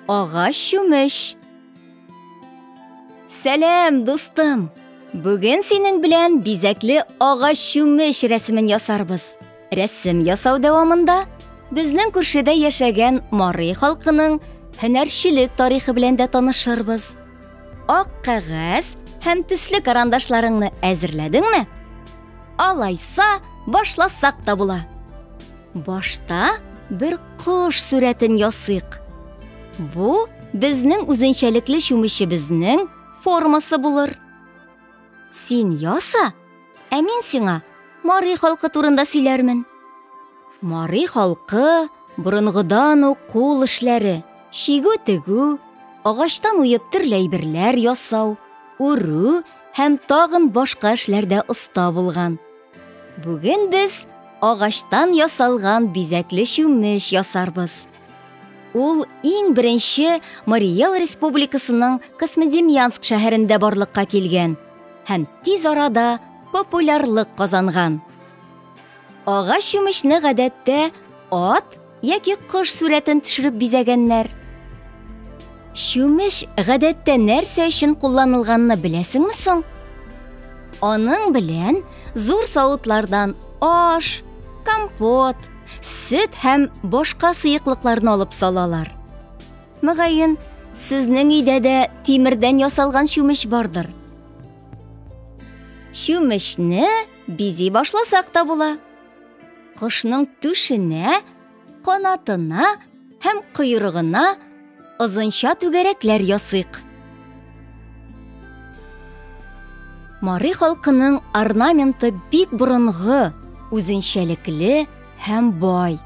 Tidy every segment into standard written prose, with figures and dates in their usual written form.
Агач чүмеч. Сәлам, дустым. Бүген синең белән бизәкле агач чүмеч рәсемен ясарбыз. Рәсем ясау дәвамында безнең күршедә яшәгән Марый халкының һөнәрчелек тарихы белән дә танышырбыз. Ак кәгазь һәм төсле карандашларыңны әзерләдеңме? Алайса, башласак та була. Башта бер кош сүрәтен ясыйк. Бу безнең үзенчәлекле чүмечебезнең формасы булыр. Син яса, ә мин сиңа Марый халкы турында сөйләрмен. Марый халкы борынгыдан ук кул эшләре, чигү тегү, агачтан уеп төрле әйберләр ясау, үрү һәм тагын башка эшләрдә оста булган. Бүген без агачтан ясалган бизәкле чүмеч ясарбыз. Ул иң беренче Марий Эл Республикасының Космодемьянск шәһәрендә барлыкка килгән һәм тиз арада популярлык казанган. Агач чүмечне гадәттә ат яки кош сүрәтен төшереп бизәгәннәр. Чүмеч гадәттә нәрсә өчен кулланылганны беләсеңме соң? Аның белән зур савытлардан аш, компот, сөт һәм башка сыйыклыкларны алып салалар. Мөгаен, сезнең өйдә дә тимердән ясалган чүмеч бардыр. Чүмечне бизи башласак та була. Кошның түшенә, канатына һәм койрыгына озынча түгәрәкләр ясыйк. Марый халкының орнаменты бик борынгы, үзенчәлекле һәм бай.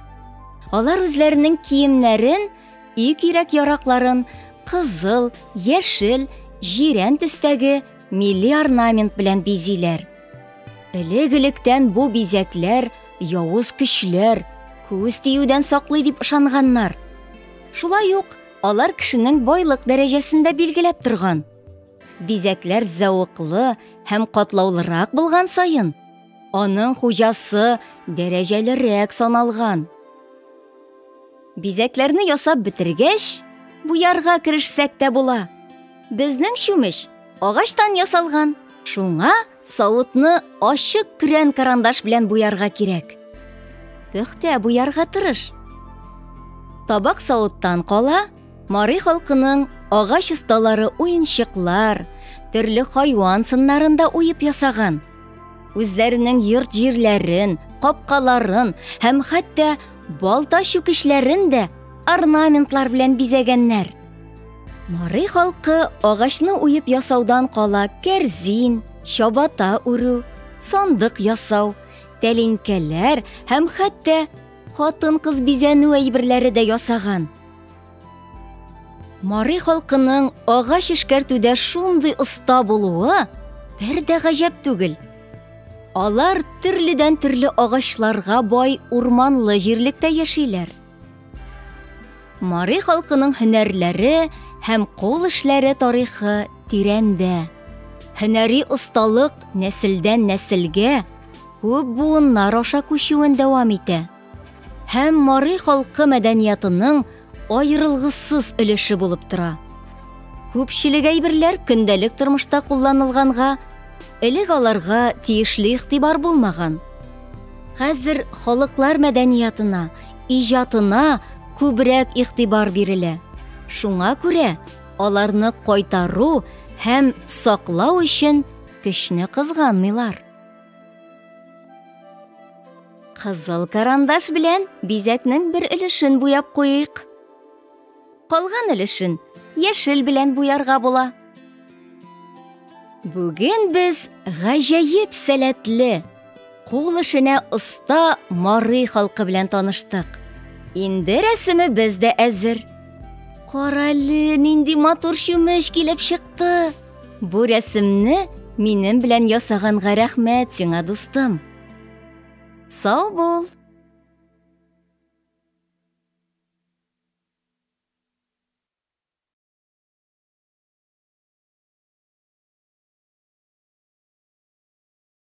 Алар үзләренең киемнәрен, үй кирәк-яракларын кызыл, яшел, җирән төстәге милли орнамент белән бизиләр. Элек-электән бу бизәкләр явыз көчләр, күз тиюдән саклый дип ышанганнар. Шулай ук алар кешенең байлык дәрәҗәсендә билгеләп торган. Бизәкләр зәвыклы һәм катлаулырак булган саен, аның хуҗасы дәрәҗәлерәк саналган. Бизәкләрне ясап бетергәч, буярга керешсәк тә була. Безнең чүмеч агачтан ясалган. Шуңа савытны ачык күрән карандаш белән буярга кирәк. Пөхтә буярга тырыш. Табак савыттан кала, Марый халкының агач осталары уенчыклар, төрле хайван сыннарында уеп ясаган. Үзләренең йорт-җирләрен, капкаларын һәм хәтта балта чүкечләрен дә орнаментлар белән бизәгәннәр. Марый халкы агачны уеп ясаудан кала кәрзин, чабата үрү, сандык ясау, тәлинкәләр һәм хәтта хатын-кыз бизәнү әйберләре дә ясаган. Марый халкының агач эшкәртүдә шундый оста булуы бер дә гаҗәп түгел. Алар төрледән төрле агачларга бай урманлы җирлектә яшиләр. Марый халкының һөнәрләре һәм кул эшләре тарихы тирәндә. Һөнәри осталык нәселдән нәселгә күп буыннар аша күчүен дәвам итә. Һәм Марый халкы мәдәниятының аерылгысыз өлеше булып тора. Күпчелек әйберләр көндәлек тормышта кулланылганга, элек аларга тиешле игътибар булмаган. Хәзер халыклар мәдәниятына, иҗатына күбрәк игътибар бирелә. Шуңа күрә аларны кайтару һәм саклау өчен көчне кызганмыйлар. Кызыл карандаш белән бизәкнең бер өлешен буяп куйыйк. Калган өлешен яшел белән буярга була. Бүген без гаҗәеп сәләтле, кул эшенә оста Марый халкы белән таныштык. Инде рәсеме бездә әзер. Каралы, нинди матур чүмеч килеп чыкты. Бу рәсемне минем белән ясаганга рәхмәт сиңа, дустым. Сау бул.